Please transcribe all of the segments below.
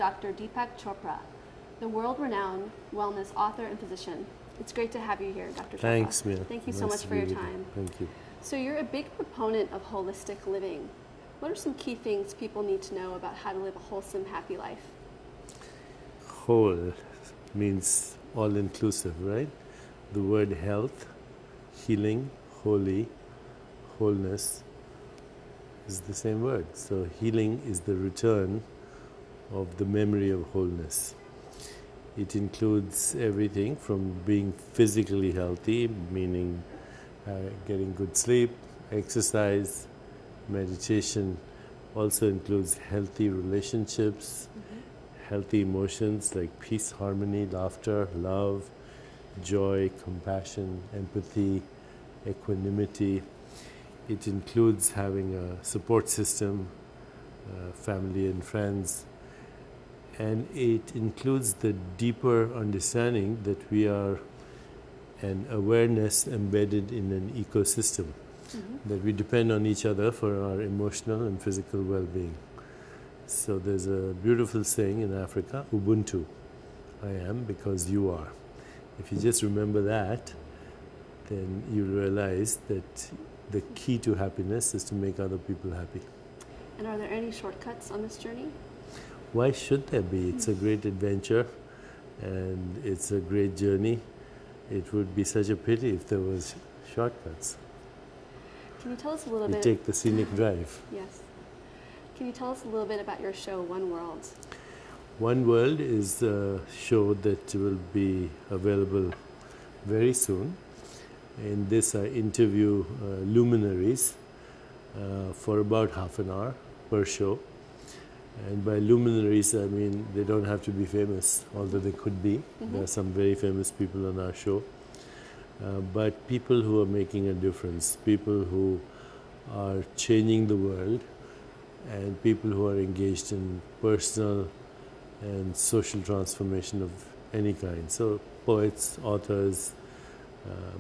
Dr. Deepak Chopra, the world-renowned wellness author and physician. It's great to have you here, Dr. Chopra. Thanks, Mia. Thank you so much for your time. Thank you. So you're a big proponent of holistic living. What are some key things people need to know about how to live a wholesome, happy life? Whole means all-inclusive, right? The word health, healing, holy, wholeness is the same word. So healing is the return of the memory of wholeness. It includes everything from being physically healthy, meaning getting good sleep, exercise, meditation. Also includes healthy relationships, healthy emotions like peace, harmony, laughter, love, joy, compassion, empathy, equanimity. It includes having a support system, family and friends. And it includes the deeper understanding that we are an awareness embedded in an ecosystem, that we depend on each other for our emotional and physical well-being. So there's a beautiful saying in Africa, Ubuntu, I am because you are. If you just remember that, then you'll realize that the key to happiness is to make other people happy. And are there any shortcuts on this journey? Why should there be? It's a great adventure and it's a great journey. It would be such a pity if there was shortcuts. Can you tell us a little You bit? take the scenic drive. Yes. Can you tell us a little bit about your show, One World? One World is a show that will be available very soon. In this I interview luminaries for about half an hour per show. And by luminaries, I mean they don't have to be famous, although they could be. There are some very famous people on our show. But people who are making a difference, people who are changing the world, and people who are engaged in personal and social transformation of any kind. So poets, authors,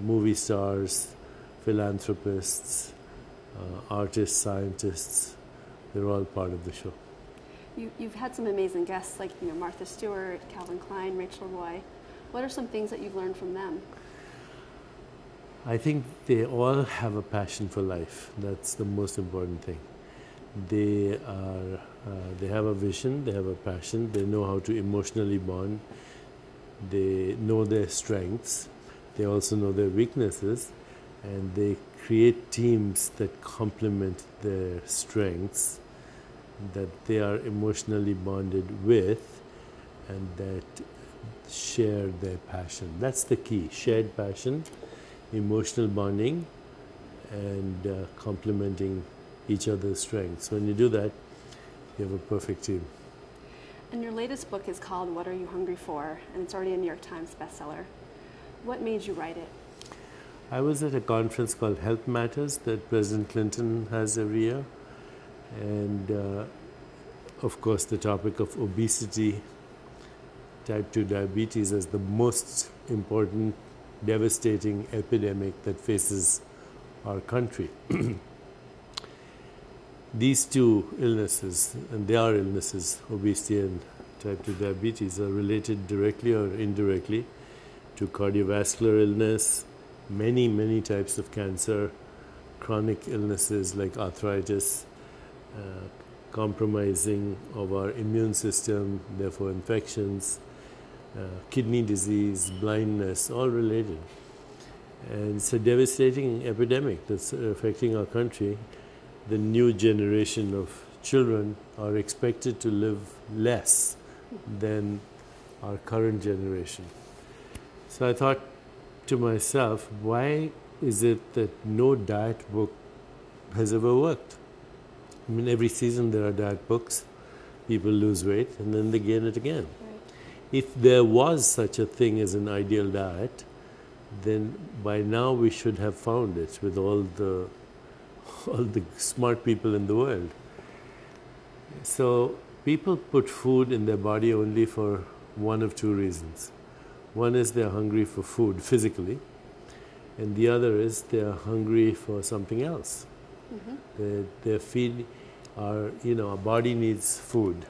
movie stars, philanthropists, artists, scientists, they're all part of the show. You've had some amazing guests like Martha Stewart, Calvin Klein, Rachel Roy. What are some things that you've learned from them? I think they all have a passion for life. That's the most important thing. They have a vision, they have a passion, they know how to emotionally bond, they know their strengths, they also know their weaknesses, and they create teams that complement their strengths, that they are emotionally bonded with, and that share their passion. That's the key, shared passion, emotional bonding, and complementing each other's strengths. When you do that, you have a perfect team. And your latest book is called What Are You Hungry For? And it's already a New York Times bestseller. What made you write it? I was at a conference called Health Matters that President Clinton has every year. And of course, the topic of obesity, type 2 diabetes as the most important, devastating epidemic that faces our country. These two illnesses, and they are illnesses, obesity and type 2 diabetes, are related directly or indirectly to cardiovascular illness, many types of cancer, chronic illnesses like arthritis, compromising of our immune system, therefore infections, kidney disease, blindness, all related. And it's a devastating epidemic that's affecting our country. The new generation of children are expected to live less than our current generation. So I thought to myself, why is it that no diet book has ever worked? I mean, every season there are diet books, people lose weight and then they gain it again. Right. If there was such a thing as an ideal diet, then by now we should have found it with all the smart people in the world. So people put food in their body only for one of two reasons. One is they're hungry for food physically, and the other is they're hungry for something else. Their feed, our body needs food,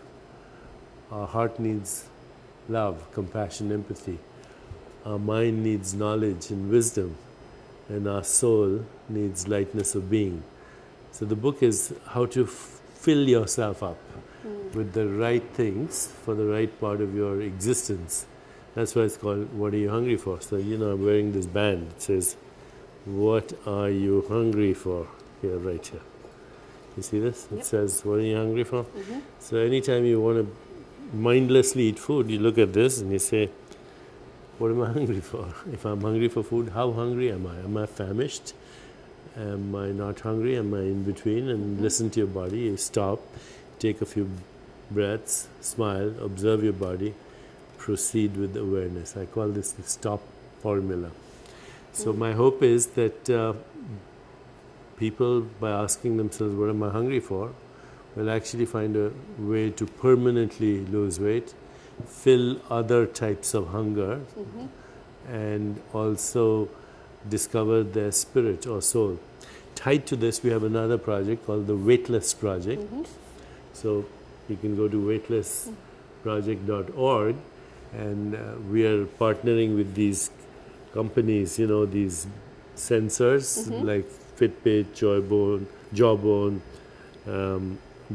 Our heart needs love, compassion, empathy. Our mind needs knowledge and wisdom. And our soul needs lightness of being. So the book is how to fill yourself up with the right things for the right part of your existence. That's why it's called What Are You Hungry For? So, you know, I'm wearing this band. It says, what are you hungry for? Here, right here. You see this? Yep. It says, what are you hungry for? So anytime you want to mindlessly eat food, you look at this and you say, what am I hungry for? If I'm hungry for food, how hungry am I? Am I famished? Am I not hungry? Am I in between? And listen to your body. You stop, take a few breaths, smile, observe your body, proceed with awareness. I call this the stop formula. So my hope is that people, by asking themselves, what am I hungry for, will actually find a way to permanently lose weight, fill other types of hunger, and also discover their spirit or soul. Tied to this, we have another project called the Weightless project. So you can go to weightlessproject.org, and we are partnering with these companies, you know, these sensors like Fitbit, Jawbone,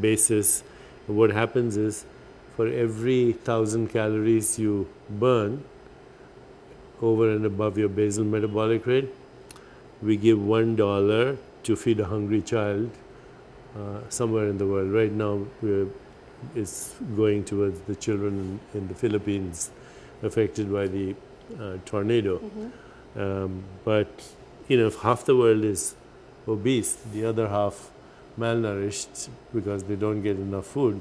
Basis. What happens is, for every 1,000 calories you burn over and above your basal metabolic rate, we give $1 to feed a hungry child somewhere in the world. Right now, it's going towards the children in the Philippines affected by the tornado. But, you know, if half the world is obese, the other half malnourished because they don't get enough food,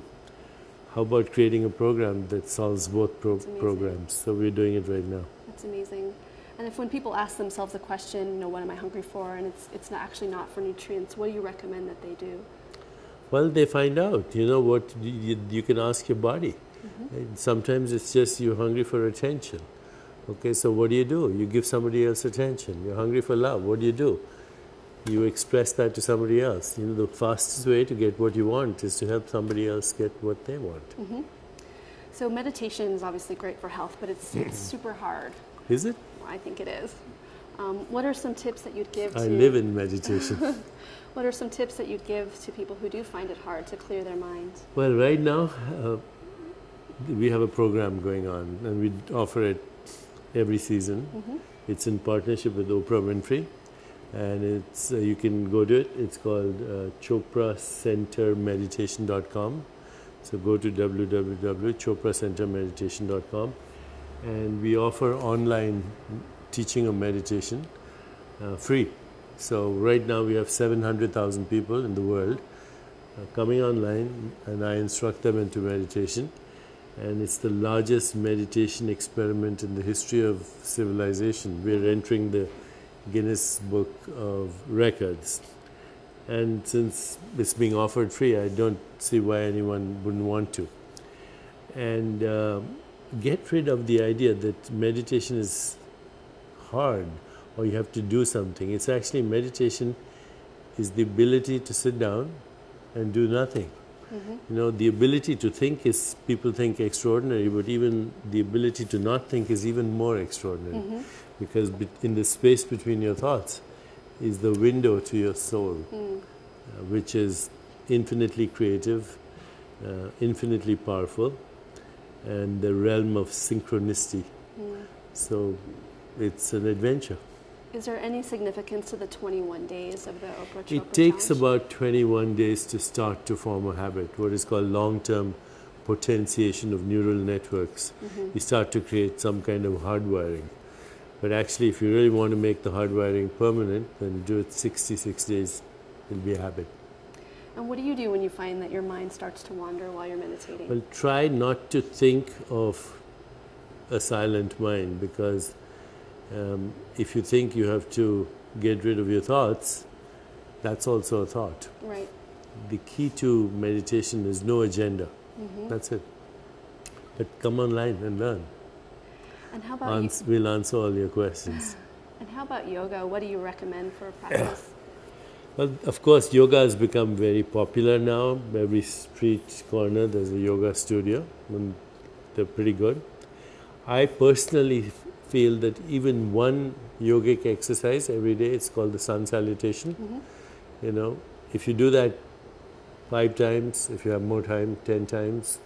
how about creating a program that solves both programs? So we're doing it right now. That's amazing. And if when people ask themselves the question, you know, what am I hungry for, and it's not actually not for nutrients, what do you recommend that they do? Well, they find out. You know what? You can ask your body. And sometimes it's just you're hungry for attention. Okay, so what do? You give somebody else attention. You're hungry for love. What do? You express that to somebody else. You know, the fastest way to get what you want is to help somebody else get what they want. So meditation is obviously great for health, but it's super hard. Is it? I think it is. What are some tips that you'd give to... I live in meditation. What are some tips that you'd give to people who do find it hard to clear their minds? Well, right now, we have a program going on, and we offer it every season. It's in partnership with Oprah Winfrey, and it's you can go to it. It's called chopracentermeditation.com. So go to www.chopracentermeditation.com, and we offer online teaching of meditation free. So right now we have 700,000 people in the world coming online, and I instruct them into meditation. And it's the largest meditation experiment in the history of civilization. We're entering the Guinness Book of Records. And since it's being offered free, I don't see why anyone wouldn't want to. And get rid of the idea that meditation is hard or you have to do something. It's actually, meditation is the ability to sit down and do nothing. You know, the ability to think is, people think extraordinary, but even the ability to not think is even more extraordinary. Because in the space between your thoughts is the window to your soul, which is infinitely creative, infinitely powerful, and the realm of synchronicity. So it's an adventure. Is there any significance to the 21 days of the Oprah Chopra It takes challenge? about 21 days to start to form a habit, what is called long-term potentiation of neural networks. You start to create some kind of hardwiring. But actually, if you really want to make the hardwiring permanent, then do it 66 days. It'll be a habit. And what do you do when you find that your mind starts to wander while you're meditating? Well, try not to think of a silent mind, because if you think you have to get rid of your thoughts, that's also a thought. Right. The key to meditation is no agenda. That's it. But come online and learn. And how about We'll answer all your questions. And how about yoga? What do you recommend for a practice? Well, of course, yoga has become very popular now. Every street corner there's a yoga studio, and they're pretty good. I personally feel that even one yogic exercise every day, it's called the sun salutation. You know, if you do that 5 times, if you have more time, 10 times,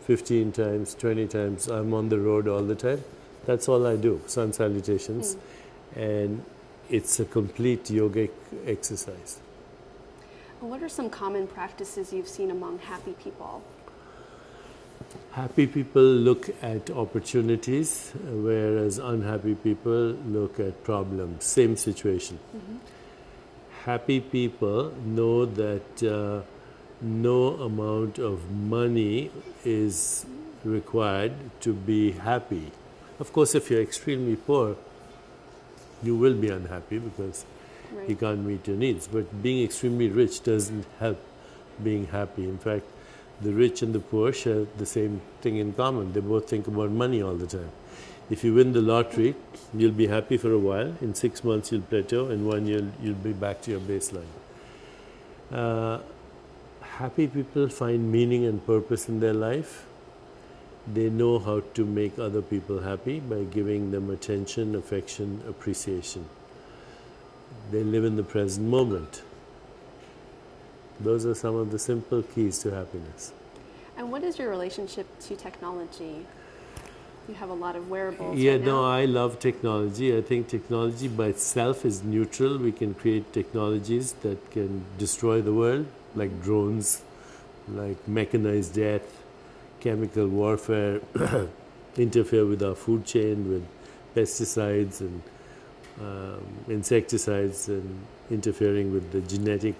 15 times, 20 times, I'm on the road all the time. That's all I do, sun salutations. And it's a complete yogic exercise. What are some common practices you've seen among happy people? Happy people look at opportunities, whereas unhappy people look at problems. Same situation. Happy people know that no amount of money is required to be happy. Of course, if you're extremely poor, you will be unhappy because you can't meet your needs. But being extremely rich doesn't help being happy. In fact, the rich and the poor share the same thing in common. They both think about money all the time. If you win the lottery, you'll be happy for a while. In 6 months, you'll plateau. In 1 year, you'll be back to your baseline. Happy people find meaning and purpose in their life. They know how to make other people happy by giving them attention, affection, appreciation. They live in the present moment. Those are some of the simple keys to happiness. And what is your relationship to technology? You have a lot of wearables. Yeah, right now. no, I love technology. I think technology by itself is neutral. We can create technologies that can destroy the world, like drones, like mechanized death, chemical warfare, interfere with our food chain with pesticides and insecticides, and interfering with the genetic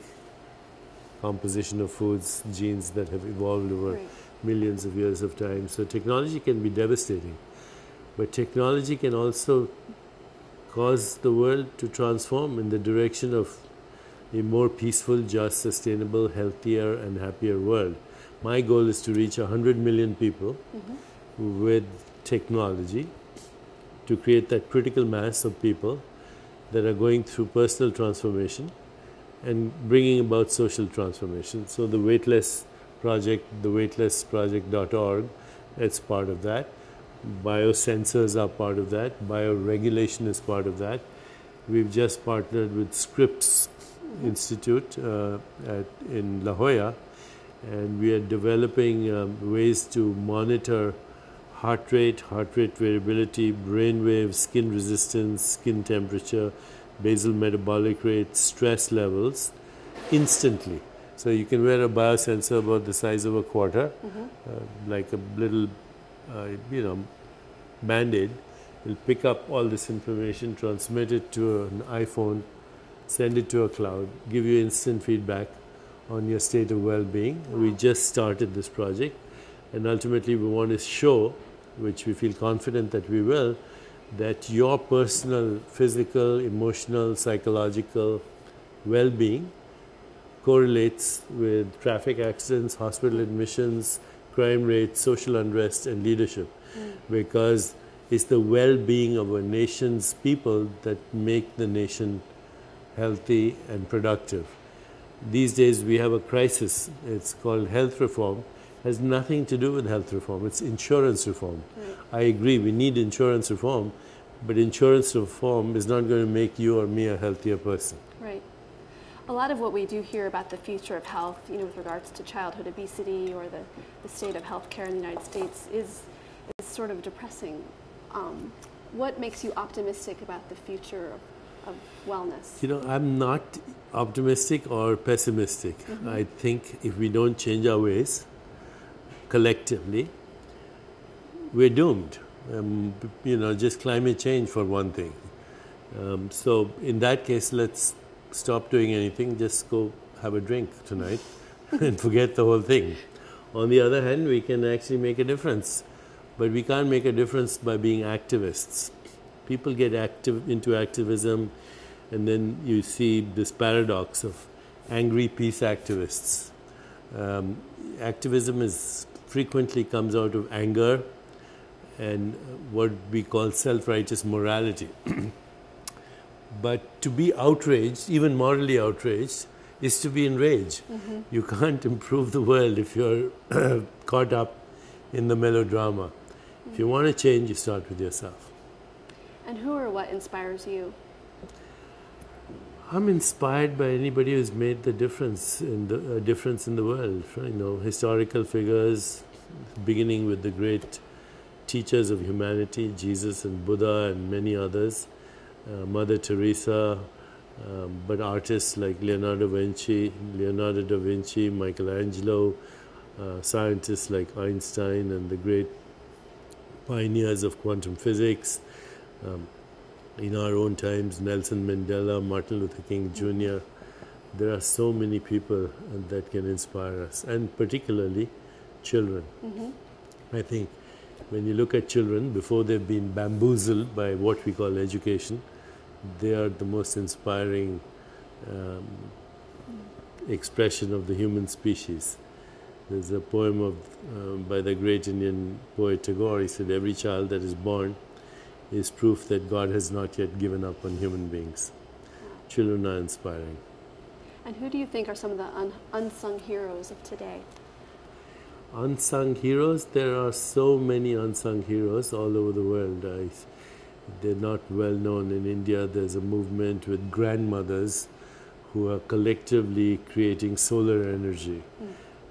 composition of foods, genes that have evolved over millions of years of time. So technology can be devastating, but technology can also cause the world to transform in the direction of a more peaceful, just, sustainable, healthier and happier world. My goal is to reach 100 million people with technology, to create that critical mass of people that are going through personal transformation and bringing about social transformation. So the Weightless project, the weightlessproject.org, that's part of that. Biosensors are part of that. Bioregulation is part of that. We've just partnered with Scripps Institute in La Jolla, and we are developing ways to monitor heart rate variability, brain waves, skin resistance, skin temperature, basal metabolic rate, stress levels instantly. So you can wear a biosensor about the size of a quarter, like a little, Band-Aid. Will pick up all this information, transmit it to an iPhone, send it to a cloud, give you instant feedback on your state of well-being. We just started this project, and ultimately we want to show, which we feel confident that we will, that your personal physical, emotional, psychological well-being correlates with traffic accidents, hospital admissions, crime rates, social unrest, and leadership. Because it's the well-being of a nation's people that make the nation healthy and productive. These days we have a crisis. It's called health reform. It has nothing to do with health reform. It's insurance reform. I agree, we need insurance reform, but insurance reform is not going to make you or me a healthier person. Right. A lot of what we do hear about the future of health, with regards to childhood obesity or the state of healthcare in the United States is sort of depressing. What makes you optimistic about the future of wellness? I'm not optimistic or pessimistic. I think if we don't change our ways collectively, we're doomed. Just climate change for one thing. So in that case, let's stop doing anything, just go have a drink tonight and forget the whole thing. On the other hand, we can actually make a difference. But we can't make a difference by being activists. People get into activism, and then you see this paradox of angry peace activists. Activism frequently comes out of anger and what we call self-righteous morality. But to be outraged, even morally outraged, is to be enraged. You can't improve the world if you're caught up in the melodrama. If you want to change, you start with yourself. And who or what inspires you? I'm inspired by anybody who's made the difference in the world. You know, historical figures, beginning with the great teachers of humanity, Jesus and Buddha and many others, Mother Teresa, but artists like Leonardo da Vinci, Michelangelo, scientists like Einstein and the great pioneers of quantum physics. In our own times, Nelson Mandela, Martin Luther King Jr. There are so many people that can inspire us, and particularly children. I think when you look at children, before they've been bamboozled by what we call education, they are the most inspiring expression of the human species. There's a poem by the great Indian poet Tagore. He said, every child that is born is proof that God has not yet given up on human beings. Children are inspiring. And who do you think are some of the unsung heroes of today? Unsung heroes? There are so many unsung heroes all over the world. They're not well known. In India, there's a movement with grandmothers who are collectively creating solar energy.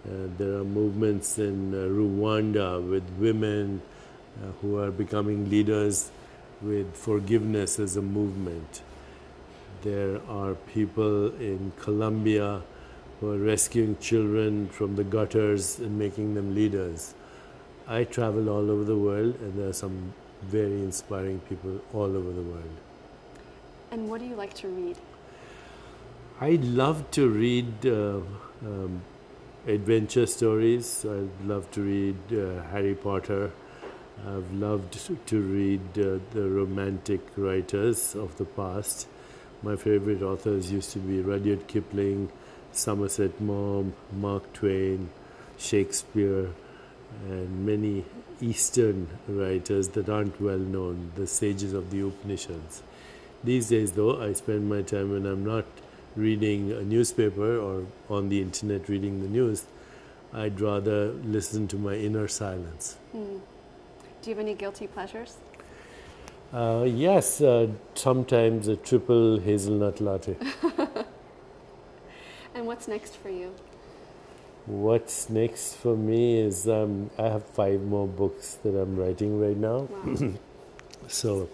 There are movements in Rwanda with women who are becoming leaders with forgiveness as a movement. There are people in Colombia who are rescuing children from the gutters and making them leaders. I travel all over the world, and there are some very inspiring people all over the world. And what do you like to read? I love to read adventure stories. I love to read Harry Potter. I've loved to read the romantic writers of the past. My favorite authors used to be Rudyard Kipling, Somerset Maugham, Mark Twain, Shakespeare, and many Eastern writers that aren't well known, the sages of the Upanishads. These days, though, I spend my time when I'm not reading a newspaper or on the internet reading the news, I'd rather listen to my inner silence. Do you have any guilty pleasures? Yes, sometimes a triple hazelnut latte. And what's next for you? What's next for me is I have 5 more books that I'm writing right now. Wow. So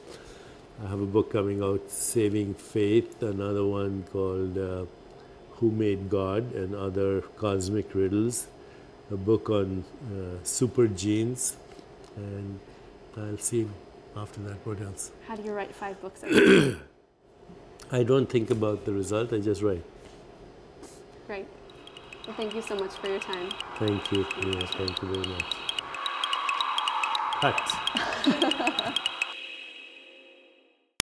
I have a book coming out, Saving Faith, another one called Who Made God and Other Cosmic Riddles, a book on super genes, and I'll see after that what else. How do you write 5 books? I don't think about the result, I just write. Great. Well, thank you so much for your time. Thank you. Yeah, thank you very much. Cut.